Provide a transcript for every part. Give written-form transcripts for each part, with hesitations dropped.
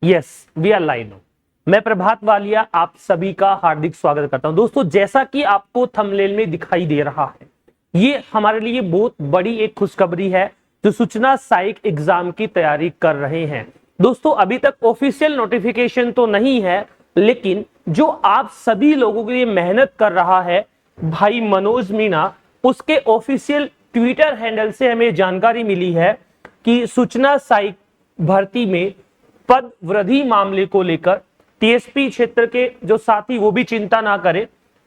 Yes we are live. मैं प्रभात वालिया आप सभी का हार्दिक स्वागत करता हूं। दोस्तों, जैसा कि आपको थंबनेल में दिखाई दे रहा है, ये हमारे लिए बहुत बड़ी एक खुशखबरी है जो सूचना सहायक एग्जाम की तैयारी कर रहे हैं। दोस्तों, अभी तक ऑफिशियल नोटिफिकेशन तो नहीं है, लेकिन जो आप सभी लोगों के लिए मेहनत कर रहा है भाई मनोज मीणा, उसके ऑफिशियल ट्विटर हैंडल से हमें जानकारी मिली है कि सूचना सहायक भर्ती में पद वृद्धि मामले को लेकर टीएसपी क्षेत्र के जो साथी वो भी चिंता ना करें।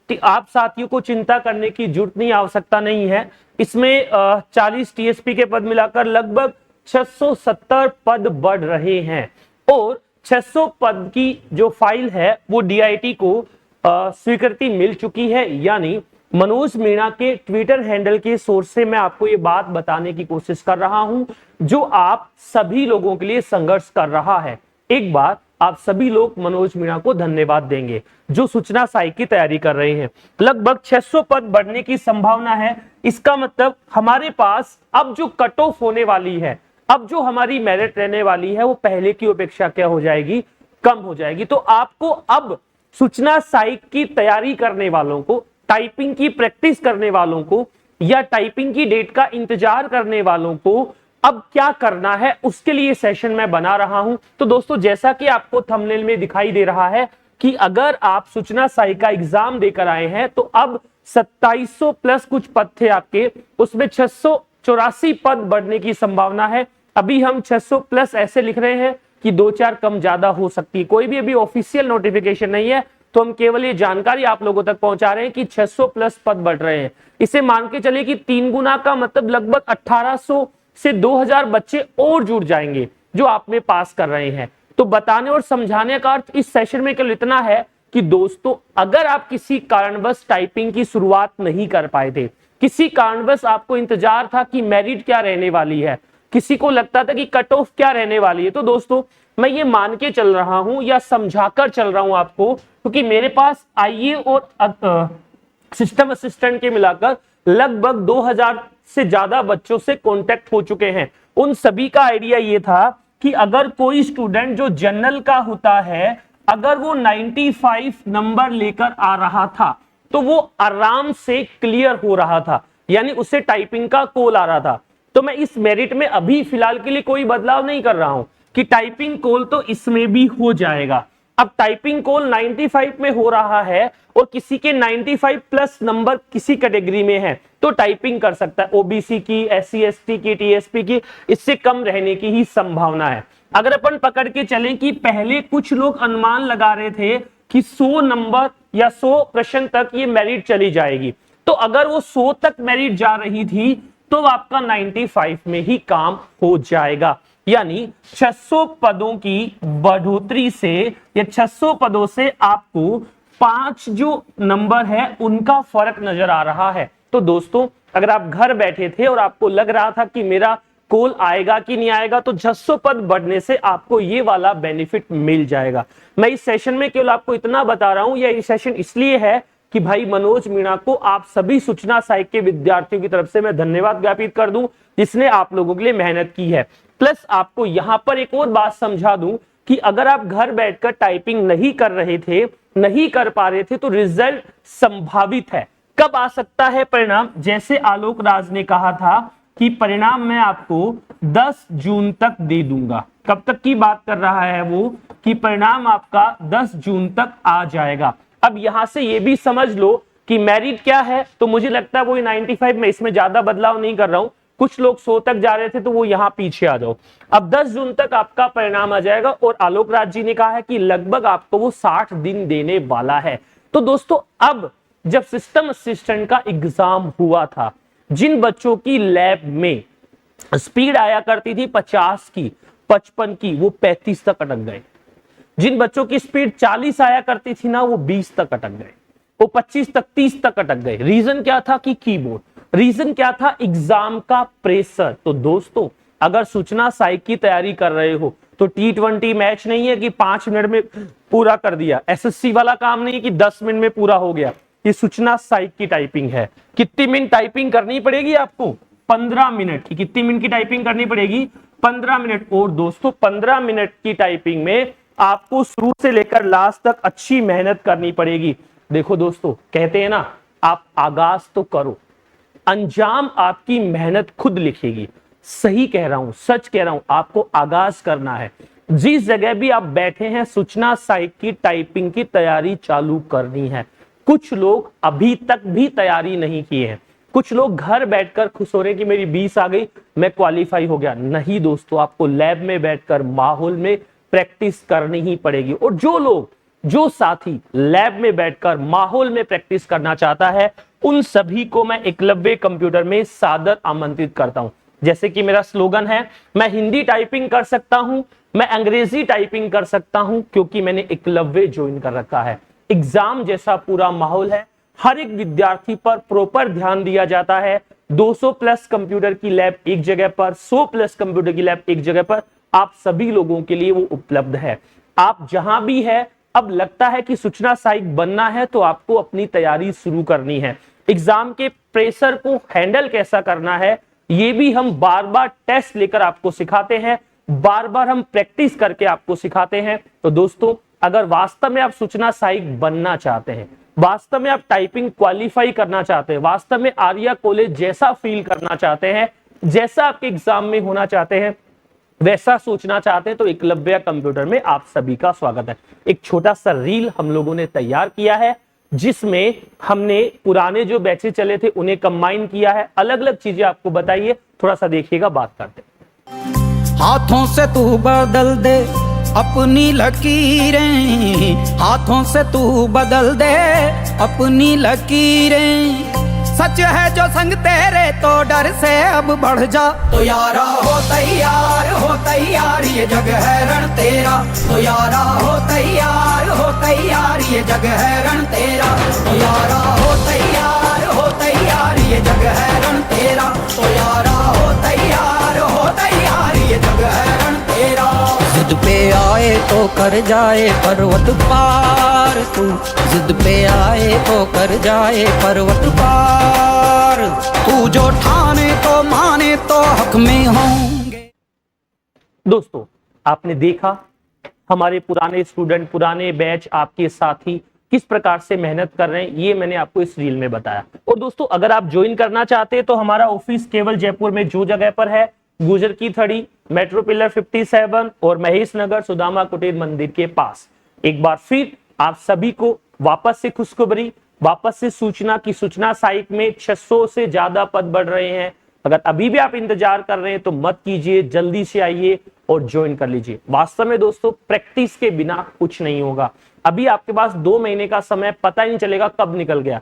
आप साथियों को चिंता करने की जरूरत नहीं, आवश्यकता नहीं है। इसमें 40 टीएसपी के पद मिलाकर लगभग 670 पद बढ़ रहे हैं और 600 पद की जो फाइल है वो डीआईटी को स्वीकृति मिल चुकी है। यानी मनोज मीणा के ट्विटर हैंडल के सोर्स से मैं आपको ये बात बताने की कोशिश कर रहा हूं जो आप सभी लोगों के लिए संघर्ष कर रहा है। एक बार आप सभी लोग मनोज मीणा को धन्यवाद देंगे जो सूचना सहायक की तैयारी कर रहे हैं। लगभग 600 पद बढ़ने की संभावना है। इसका मतलब हमारे पास अब जो कट ऑफ होने वाली है, अब जो हमारी मेरिट रहने वाली है, वो पहले की अपेक्षा क्या हो जाएगी, कम हो जाएगी। तो आपको अब सूचना सहायक की तैयारी करने वालों को, टाइपिंग की प्रैक्टिस करने वालों को या टाइपिंग की डेट का इंतजार करने वालों को अब क्या करना है, उसके लिए सेशन मैं बना रहा हूं। तो दोस्तों, जैसा कि आपको थंबनेल में दिखाई दे रहा है कि अगर आप सूचना सहायक का एग्जाम देकर आए हैं तो अब 2700 प्लस कुछ पद थे आपके, उसमें 684 पद बढ़ने की संभावना है। अभी हम 600 प्लस ऐसे लिख रहे हैं कि 2-4 कम ज्यादा हो सकती है। कोई भी अभी ऑफिशियल नोटिफिकेशन नहीं है, तो हम केवल ये जानकारी आप लोगों तक पहुंचा रहे हैं कि 600 प्लस पद बढ़ रहे हैं। इसे मान के चलिए कि 3 गुना का मतलब लगभग 1800 से 2000 बच्चे और जुड़ जाएंगे जो आप में पास कर रहे हैं। तो बताने और समझाने का अर्थ इस सेशन में केवल इतना है कि दोस्तों, अगर आप किसी कारणवश टाइपिंग की शुरुआत नहीं कर पाए थे, किसी कारणवश आपको इंतजार था कि मेरिट क्या रहने वाली है, किसी को लगता था कि कट ऑफ क्या रहने वाली है, तो दोस्तों मैं ये मान के चल रहा हूं या समझाकर चल रहा हूं आपको, क्योंकि मेरे पास आईए और सिस्टम असिस्टेंट के मिलाकर लगभग 2000 से ज्यादा बच्चों से कांटेक्ट हो चुके हैं। उन सभी का आइडिया ये था कि अगर कोई स्टूडेंट जो जनरल का होता है, अगर वो 95 नंबर लेकर आ रहा था तो वो आराम से क्लियर हो रहा था, यानी उससे टाइपिंग का कॉल आ रहा था। तो मैं इस मेरिट में अभी फिलहाल के लिए कोई बदलाव नहीं कर रहा हूं कि टाइपिंग कॉल तो इसमें भी हो जाएगा। अब टाइपिंग कॉल 95 में हो रहा है और किसी के 95 प्लस नंबर किसी कैटेगरी में है तो टाइपिंग कर सकता है। ओबीसी की, एससी एसटी की, टीएसपी की, इससे कम रहने की ही संभावना है। अगर अपन पकड़ के चलें कि पहले कुछ लोग अनुमान लगा रहे थे कि 100 नंबर या 100 प्रश्न तक ये मेरिट चली जाएगी, तो अगर वो 100 तक मेरिट जा रही थी तो आपका 95 में ही काम हो जाएगा। यानी 600 पदों की बढ़ोतरी से या 600 पदों से आपको 5 जो नंबर है उनका फर्क नजर आ रहा है। तो दोस्तों, अगर आप घर बैठे थे और आपको लग रहा था कि मेरा कॉल आएगा कि नहीं आएगा, तो 600 पद बढ़ने से आपको ये वाला बेनिफिट मिल जाएगा। मैं इस सेशन में केवल आपको इतना बता रहा हूं, यह सेशन इसलिए है कि भाई मनोज मीणा को आप सभी सूचना सहायक के विद्यार्थियों की तरफ से मैं धन्यवाद ज्ञापित कर दूं जिसने आप लोगों के लिए मेहनत की है। प्लस आपको यहां पर एक और बात समझा दूं कि अगर आप घर बैठकर टाइपिंग नहीं कर रहे थे, नहीं कर पा रहे थे, तो रिजल्ट संभावित है। कब आ सकता है परिणाम? जैसे आलोक राज ने कहा था कि परिणाम मैं आपको 10 जून तक दे दूंगा। कब तक की बात कर रहा है वो कि परिणाम आपका 10 जून तक आ जाएगा। अब यहां से ये भी समझ लो कि मेरिट क्या है, तो मुझे लगता है वो 95 में, इसमें ज्यादा बदलाव नहीं कर रहा हूं। कुछ लोग 100 तक जा रहे थे तो वो यहां पीछे आ जाओ। अब 10 जून तक आपका परिणाम आ जाएगा और आलोक राज जी ने कहा है कि लगभग आपको वो 60 दिन देने वाला है। तो दोस्तों, अब जब सिस्टम असिस्टेंट का एग्जाम हुआ था, जिन बच्चों की लैब में स्पीड आया करती थी 50 की, 55 की, वो 35 तक अटक गए। जिन बच्चों की स्पीड 40 आया करती थी ना, वो 20 तक अटक गए, वो 25 तक, 30 तक अटक गए। रीजन क्या था कि कीबोर्ड। रीजन क्या था? एग्जाम का प्रेशर। तो दोस्तों, अगर सूचना सहायक की तैयारी कर रहे हो तो T20 मैच नहीं है कि 5 मिनट में पूरा कर दिया। एसएससी वाला काम नहीं है कि 10 मिनट में पूरा हो गया। ये सूचना सहायक की टाइपिंग है। कितनी मिनट टाइपिंग करनी पड़ेगी आपको? 15 मिनट की। कितनी मिनट की टाइपिंग करनी पड़ेगी? 15 मिनट। और दोस्तों, 15 मिनट की टाइपिंग में आपको शुरू से लेकर लास्ट तक अच्छी मेहनत करनी पड़ेगी। देखो दोस्तों, कहते हैं ना, आप आगाज तो करो, अंजाम आपकी मेहनत खुद लिखेगी। सही कह रहा हूं, सच कह रहा हूं, आपको आगाज करना है। जिस जगह भी आप बैठे हैं, सूचना साइट की टाइपिंग की तैयारी चालू करनी है। कुछ लोग अभी तक भी तैयारी नहीं किए हैं। कुछ लोग घर बैठकर खुश हो रहे हैं कि मेरी 20 आ गई, मैं क्वालिफाई हो गया। नहीं दोस्तों, आपको लैब में बैठकर माहौल में प्रैक्टिस करनी ही पड़ेगी। और जो साथी लैब में बैठकर माहौल में प्रैक्टिस करना चाहता है, उन सभी को मैं एकलव्य कंप्यूटर में सादर आमंत्रित करता हूं। जैसे कि मेरा स्लोगन है, मैं हिंदी टाइपिंग कर सकता हूं, मैं अंग्रेजी टाइपिंग कर सकता हूं, क्योंकि मैंने एकलव्य ज्वाइन कर रखा है। एग्जाम जैसा पूरा माहौल है, हर एक विद्यार्थी पर प्रॉपर ध्यान दिया जाता है। 200 प्लस कंप्यूटर की लैब एक जगह पर, 100 प्लस कंप्यूटर की लैब एक जगह पर, आप सभी लोगों के लिए वो उपलब्ध है। आप जहां भी है, अब लगता है कि सूचना सहायक बनना है, तो आपको अपनी तैयारी शुरू करनी है। एग्जाम के प्रेशर को हैंडल कैसा करना है, ये भी हम बार बार टेस्ट लेकर आपको सिखाते हैं, बार बार हम प्रैक्टिस करके आपको सिखाते हैं। तो दोस्तों, अगर वास्तव में आप सूचना सहायक बनना चाहते हैं, वास्तव में आप टाइपिंग क्वालिफाई करना चाहते हैं, वास्तव में आर्या कॉलेज जैसा फील करना चाहते हैं, जैसा आपके एग्जाम में होना चाहते हैं, वैसा सोचना चाहते हैं, तो एकलव्य कंप्यूटर में आप सभी का स्वागत है। एक छोटा सा रील हम लोगों ने तैयार किया है, जिसमें हमने पुराने जो बैचेस चले थे उन्हें कंबाइन किया है, अलग अलग चीजें आपको बताइए, थोड़ा सा देखिएगा, बात करते हैं। हाथों से तू बदल दे अपनी लकीरें, हाथों से तू बदल दे अपनी लकीरें। सच है जो संग तेरे, तो डर से अब बढ़ जा। तो यारा हो तैयार, ये जग है रण तेरा। तो यारा हो तैयार, ये जग है रण तेरा। तो यारा हो तैयार, ये जग है रण तेरा। तो यारा हो तैयार, ये जग है रण तेरा। जिद पे आए तो कर जाए पर्वत पार तू, जिद पे आए तो कर जाए पर्वत पार। तू जो ठाने तो माने तो हक में होंगे। दोस्तों, आपने देखा हमारे पुराने स्टूडेंट, पुराने बैच, आपके साथी किस प्रकार से मेहनत कर रहे हैं, ये मैंने आपको इस रील में बताया। और दोस्तों, अगर आप ज्वाइन करना चाहते हैं तो हमारा ऑफिस केवल जयपुर में जो जगह पर है, गुजर की थड़ी, मेट्रो पिलर 57 और महेश नगर सुदामा कुटीर मंदिर के पास। एक बार फिर आप सभी को वापस से खुशखबरी, वापस से सूचना की सूचना सहायक में 600 से ज्यादा पद बढ़ रहे हैं। अगर अभी भी आप इंतजार कर रहे हैं तो मत कीजिए, जल्दी से आइए और ज्वाइन कर लीजिए। वास्तव में दोस्तों, प्रैक्टिस के बिना कुछ नहीं होगा। अभी आपके पास 2 महीने का समय, पता ही नहीं चलेगा कब निकल गया।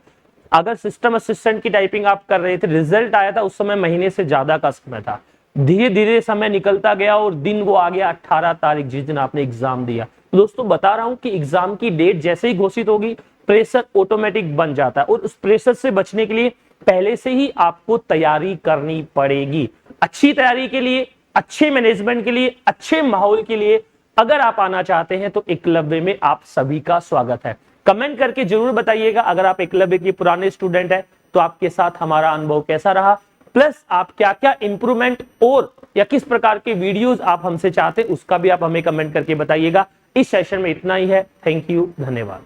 अगर सिस्टम असिस्टेंट की टाइपिंग आप कर रहे थे, रिजल्ट आया था, उस समय महीने से ज्यादा का समय था। धीरे धीरे समय निकलता गया और दिन वो आ गया 18 तारीख, जिस दिन आपने एग्जाम दिया। दोस्तों, बता रहा हूं कि एग्जाम की डेट जैसे ही घोषित होगी, प्रेशर ऑटोमेटिक बन जाता है। और उस प्रेशर से बचने के लिए पहले से ही आपको तैयारी करनी पड़ेगी। अच्छी तैयारी के लिए, अच्छे मैनेजमेंट के लिए, अच्छे माहौल के लिए अगर आप आना चाहते हैं तो एकलव्य में आप सभी का स्वागत है। कमेंट करके जरूर बताइएगा, अगर आप एकलव्य के पुराने स्टूडेंट हैं तो आपके साथ हमारा अनुभव कैसा रहा, प्लस आप क्या क्या इंप्रूवमेंट और या किस प्रकार के वीडियोस आप हमसे चाहते हैं, उसका भी आप हमें कमेंट करके बताइएगा। इस सेशन में इतना ही है। थैंक यू, धन्यवाद।